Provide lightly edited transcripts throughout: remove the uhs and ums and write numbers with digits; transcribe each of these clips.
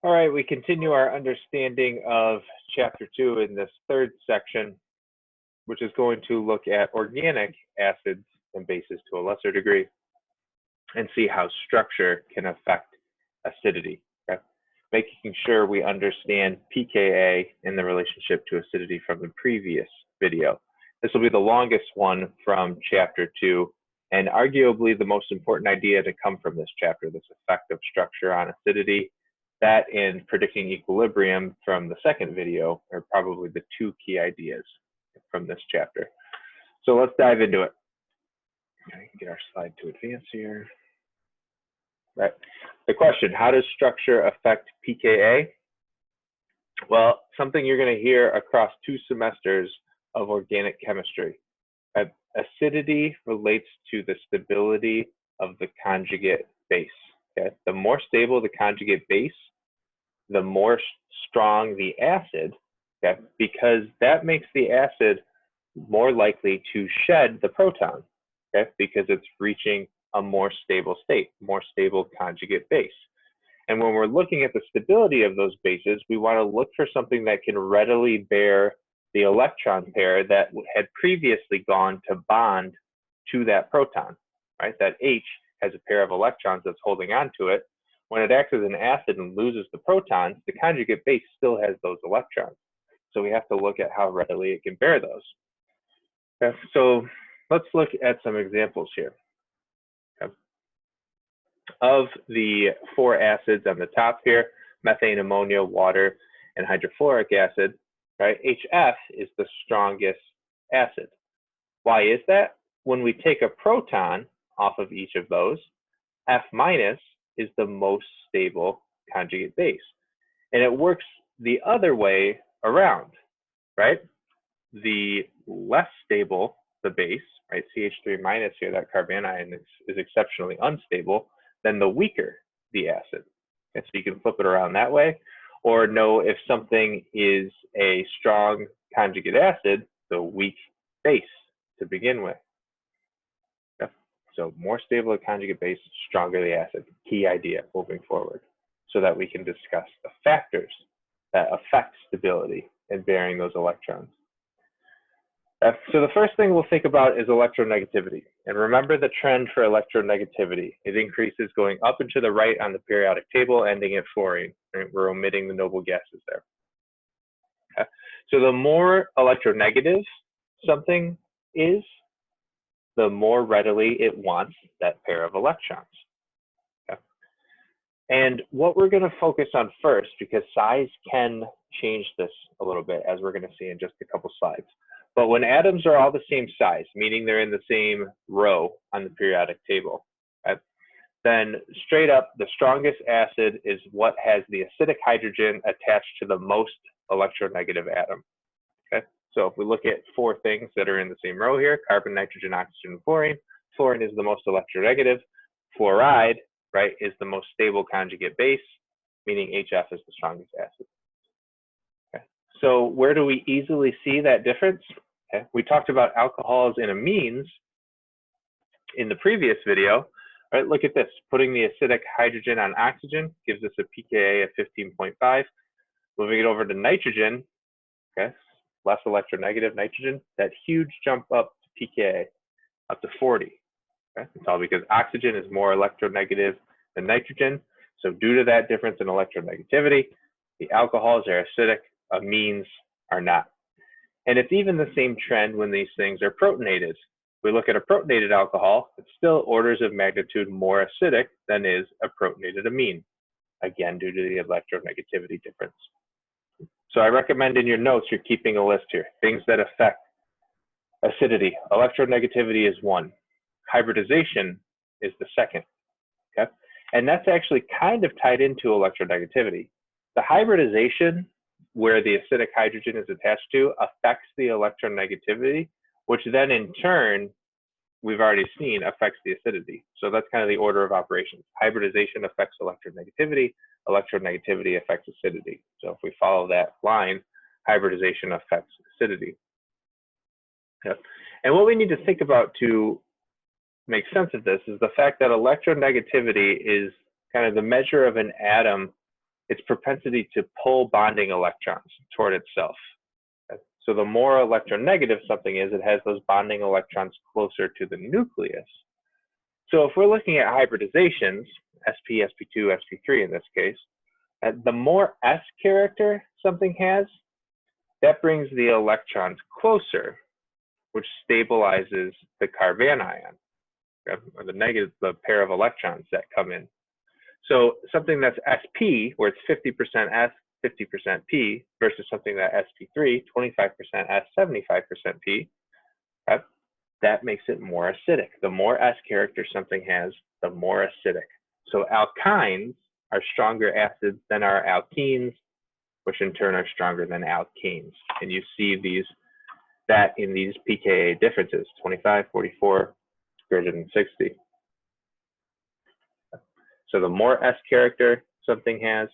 All right, we continue our understanding of chapter 2 in this third section, which is going to look at organic acids and bases to a lesser degree and see how structure can affect acidity, okay? Making sure we understand pKa in the relationship to acidity from the previous video. This will be the longest one from chapter 2 and arguably the most important idea to come from this chapter, this effect of structure on acidity. That and predicting equilibrium from the second video are probably the two key ideas from this chapter. So let's dive into it. Okay, get our slide to advance here. Right. The question, how does structure affect pKa? Well, something you're going to hear across 2 semesters of organic chemistry. Acidity relates to the stability of the conjugate base. Okay? The more stable the conjugate base, the more strong the acid, okay? Because that makes the acid more likely to shed the proton, okay? Because it's reaching a more stable state, more stable conjugate base. And when we're looking at the stability of those bases, we want to look for something that can readily bear the electron pair that had previously gone to bond to that proton, right? That H has a pair of electrons that's holding on to it. When it acts as an acid and loses the protons, the conjugate base still has those electrons. So we have to look at how readily it can bear those. Okay, so let's look at some examples here. Okay. Of the 4 acids on the top here, methane, ammonia, water, and hydrofluoric acid, right? HF is the strongest acid. Why is that? When we take a proton off of each of those, F minus is the most stable conjugate base. And it works the other way around, right? The less stable the base, right? CH3 minus here, that carbanion is exceptionally unstable, then the weaker the acid. And so you can flip it around that way, or know if something is a strong conjugate acid, the weak base to begin with. So more stable the conjugate base, stronger the acid. Key idea moving forward, so that we can discuss the factors that affect stability and bearing those electrons. So the first thing we'll think about is electronegativity. And remember the trend for electronegativity. It increases going up and to the right on the periodic table, ending at fluorine. Right? We're omitting the noble gases there. Okay. So the more electronegative something is, the more readily it wants that pair of electrons. Okay. And what we're going to focus on first, because size can change this a little bit, as we're going to see in just a couple slides. But when atoms are all the same size, meaning they're in the same row on the periodic table, okay, then straight up, the strongest acid is what has the acidic hydrogen attached to the most electronegative atom. Okay. So if we look at 4 things that are in the same row here, carbon, nitrogen, oxygen, and fluorine. Fluorine is the most electronegative. Fluoride, right, is the most stable conjugate base, meaning HF is the strongest acid. Okay. So where do we easily see that difference? Okay. We talked about alcohols and amines in the previous video. All right, look at this. Putting the acidic hydrogen on oxygen gives us a pKa of 15.5. Moving it over to nitrogen, okay, less electronegative nitrogen, that huge jump up to pKa, up to 40. Okay? It's all because oxygen is more electronegative than nitrogen. So due to that difference in electronegativity, the alcohols are acidic, amines are not. And it's even the same trend when these things are protonated. We look at a protonated alcohol, it's still orders of magnitude more acidic than is a protonated amine, again, due to the electronegativity difference. So I recommend in your notes, you're keeping a list here, things that affect acidity. Electronegativity is 1. Hybridization is the 2nd, okay? And that's actually kind of tied into electronegativity. The hybridization, where the acidic hydrogen is attached to, affects the electronegativity, which then in turn, we've already seen affects the acidity. So that's kind of the order of operations. Hybridization affects electronegativity, electronegativity affects acidity. So if we follow that line, hybridization affects acidity. Yep. And what we need to think about to make sense of this is the fact that electronegativity is kind of the measure of an atom its propensity to pull bonding electrons toward itself. So the more electronegative something is, it has those bonding electrons closer to the nucleus. So if we're looking at hybridizations, sp, sp2, sp3 in this case, the more S character something has, that brings the electrons closer, which stabilizes the carbanion, or the pair of electrons that come in. So something that's sp, where it's 50% S, 50% P, versus something that sp3, 25% S, 75% P, that makes it more acidic. The more S character something has, the more acidic. So alkynes are stronger acids than our alkenes, which in turn are stronger than alkenes. And you see that in these pKa differences, 25, 44, greater than 60. So the more S character something has,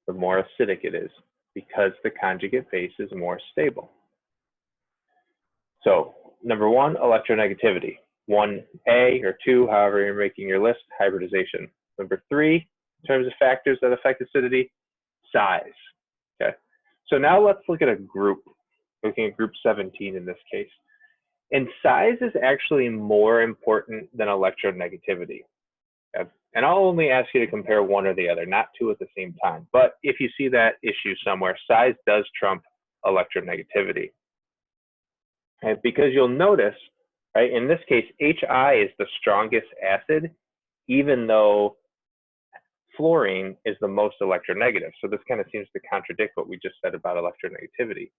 the more acidic it is, because the conjugate base is more stable. So number one, electronegativity. 1A or 2, however you're making your list, hybridization. Number 3, in terms of factors that affect acidity, size. Okay. So now let's look at a group, looking at group 17 in this case. And size is actually more important than electronegativity. Okay. And I'll only ask you to compare one or the other, not two at the same time. But if you see that issue somewhere, size does trump electronegativity. Okay. Because you'll notice, right, in this case, HI is the strongest acid, even though fluorine is the most electronegative. So this kind of seems to contradict what we just said about electronegativity.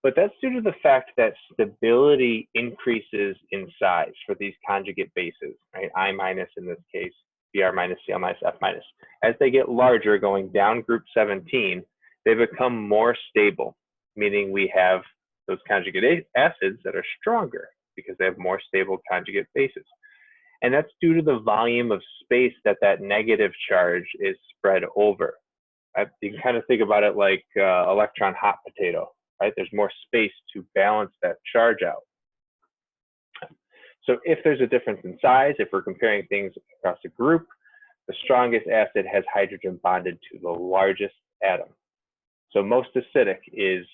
But that's due to the fact that stability increases in size for these conjugate bases, right? I minus in this case, Br minus, Cl minus, F minus. As they get larger, going down group 17, they become more stable, meaning we have those conjugate acids that are stronger because they have more stable conjugate bases. And that's due to the volume of space that negative charge is spread over. You can kind of think about it like electron hot potato, right? There's more space to balance that charge out. So if there's a difference in size, if we're comparing things across a group, the strongest acid has hydrogen bonded to the largest atom. So most acidic is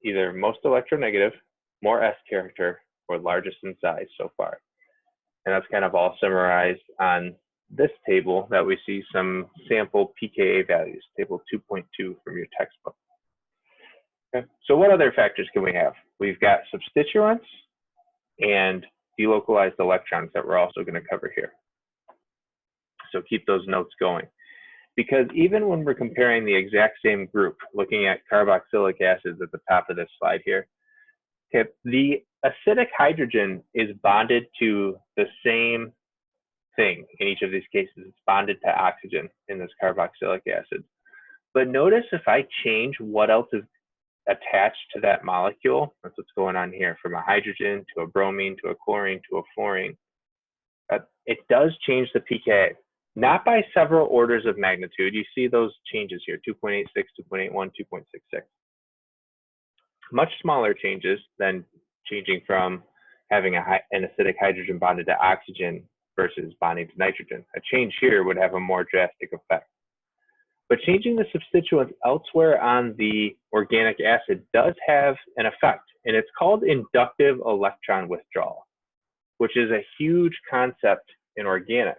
either most electronegative, more S character, or largest in size so far. And that's kind of all summarized on this table that we see some sample pKa values, table 2.2 from your textbook. Okay. So what other factors can we have? We've got substituents and delocalized electrons that we're also going to cover here. So keep those notes going. Because even when we're comparing the exact same group, looking at carboxylic acids at the top of this slide here, okay, the acidic hydrogen is bonded to the same thing in each of these cases. It's bonded to oxygen in this carboxylic acid. But notice if I change what else is attached to that molecule, that's what's going on here, from a hydrogen to a bromine to a chlorine to a fluorine, it does change the pKa. Not by several orders of magnitude. You see those changes here, 2.86, 2.81, 2.66. Much smaller changes than changing from having an acidic hydrogen bonded to oxygen versus bonding to nitrogen. A change here would have a more drastic effect. But changing the substituents elsewhere on the organic acid does have an effect, and it's called inductive electron withdrawal, which is a huge concept in organic.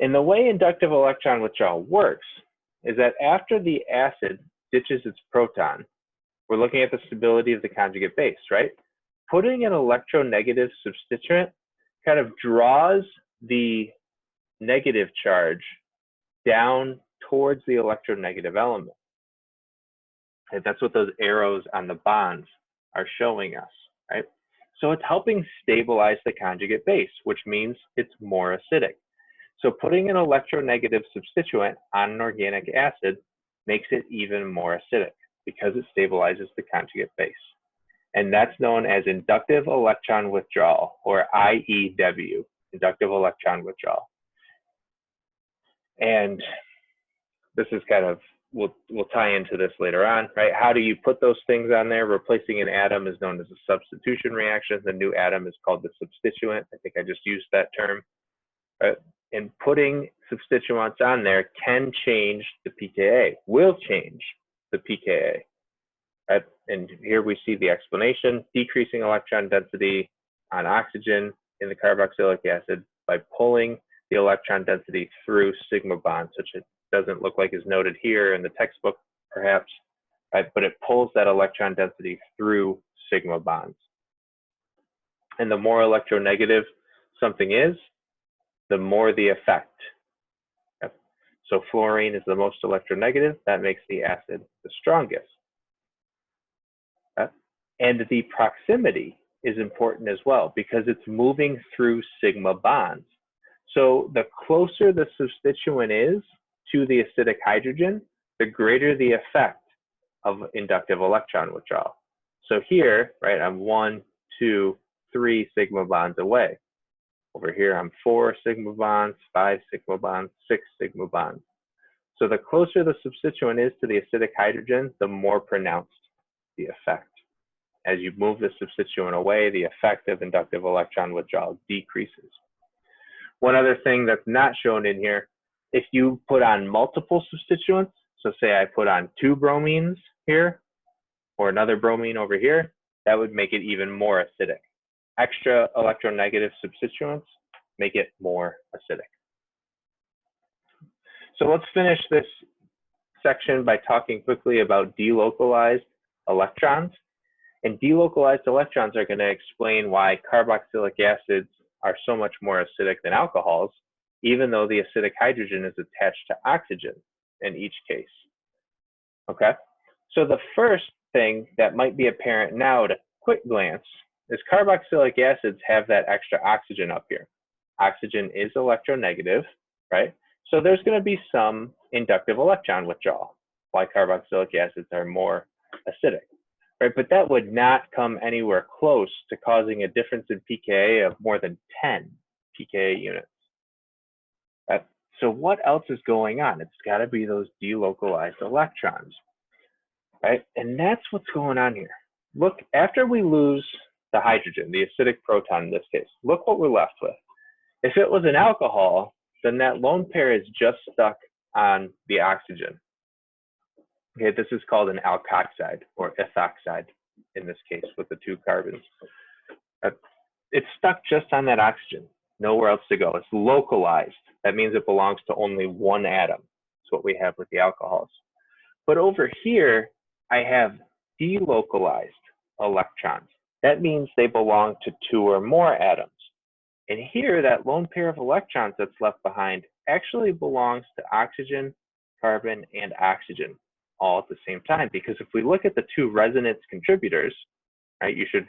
And the way inductive electron withdrawal works is that after the acid ditches its proton, we're looking at the stability of the conjugate base, right? Putting an electronegative substituent kind of draws the negative charge down towards the electronegative element. And that's what those arrows on the bonds are showing us, right? So it's helping stabilize the conjugate base, which means it's more acidic. So putting an electronegative substituent on an organic acid makes it even more acidic because it stabilizes the conjugate base. And that's known as inductive electron withdrawal, or IEW, inductive electron withdrawal. And this is kind of, we'll tie into this later on, right? How do you put those things on there? Replacing an atom is known as a substitution reaction. The new atom is called the substituent. I think I just used that term. And putting substituents on there can change the pKa, will change the pKa. And here we see the explanation: decreasing electron density on oxygen in the carboxylic acid by pulling the electron density through sigma bonds, which it doesn't look like is noted here in the textbook, perhaps, right? But it pulls that electron density through sigma bonds. And the more electronegative something is, the more the effect. So fluorine is the most electronegative. That makes the acid the strongest. And the proximity is important as well because it's moving through sigma bonds. So the closer the substituent is to the acidic hydrogen, the greater the effect of inductive electron withdrawal. So here, right, I'm 1, 2, 3 sigma bonds away. Over here, I'm 4 sigma bonds, 5 sigma bonds, 6 sigma bonds. So the closer the substituent is to the acidic hydrogen, the more pronounced the effect. As you move the substituent away, the effect of inductive electron withdrawal decreases. One other thing that's not shown in here, if you put on multiple substituents, so say I put on 2 bromines here, or another bromine over here, that would make it even more acidic. Extra electronegative substituents make it more acidic. So let's finish this section by talking quickly about delocalized electrons. And delocalized electrons are going to explain why carboxylic acids are so much more acidic than alcohols, even though the acidic hydrogen is attached to oxygen in each case. Okay, so the first thing that might be apparent now at a quick glance is carboxylic acids have that extra oxygen up here. Oxygen is electronegative, right? So there's going to be some inductive electron withdrawal, why carboxylic acids are more acidic, right? But that would not come anywhere close to causing a difference in pKa of more than 10 pKa units. Right? So what else is going on? It's got to be those delocalized electrons, right? And that's what's going on here. Look, after we lose the hydrogen, the acidic proton in this case, look what we're left with. If it was an alcohol, then that lone pair is just stuck on the oxygen. Okay, this is called an alkoxide or ethoxide in this case with the 2 carbons. It's stuck just on that oxygen, nowhere else to go. It's localized. That means it belongs to only 1 atom. That's what we have with the alcohols. But over here, I have delocalized electrons. That means they belong to 2 or more atoms. And here, that lone pair of electrons that's left behind actually belongs to oxygen, carbon, and oxygen all at the same time. Because if we look at the 2 resonance contributors, right, you should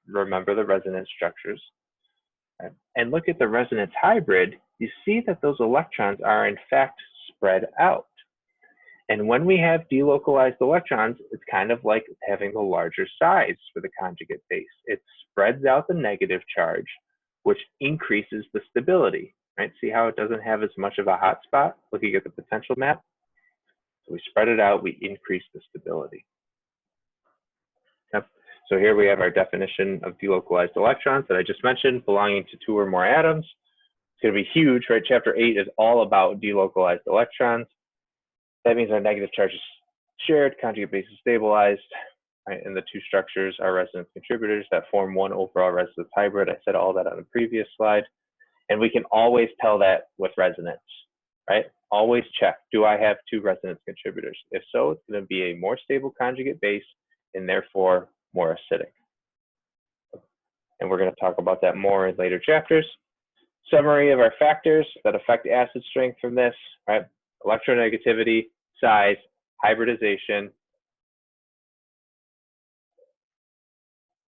remember the resonance structures, right, and look at the resonance hybrid, you see that those electrons are in fact spread out. And when we have delocalized electrons, it's kind of like having a larger size for the conjugate base. It spreads out the negative charge, which increases the stability, right? See how it doesn't have as much of a hot spot looking at the potential map? So we spread it out, we increase the stability. Yep. So here we have our definition of delocalized electrons that I just mentioned, belonging to 2 or more atoms. It's going to be huge, right? Chapter 8 is all about delocalized electrons. That means our negative charge is shared, conjugate base is stabilized, right? And the 2 structures are resonance contributors that form 1 overall resonance hybrid. I said all that on the previous slide. And we can always tell that with resonance, right? Always check, do I have 2 resonance contributors? If so, it's going to be a more stable conjugate base and therefore more acidic. And we're going to talk about that more in later chapters. Summary of our factors that affect acid strength from this, right? Electronegativity, size, hybridization,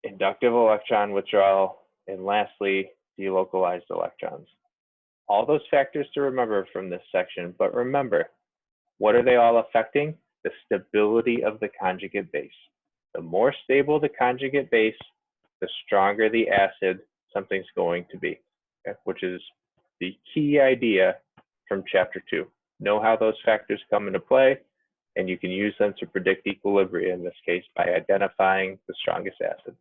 inductive electron withdrawal, and lastly, delocalized electrons. All those factors to remember from this section, but remember, what are they all affecting? The stability of the conjugate base. The more stable the conjugate base, the stronger the acid something's going to be, okay? Which is the key idea from chapter 2. Know how those factors come into play, and you can use them to predict equilibrium in this case by identifying the strongest acid.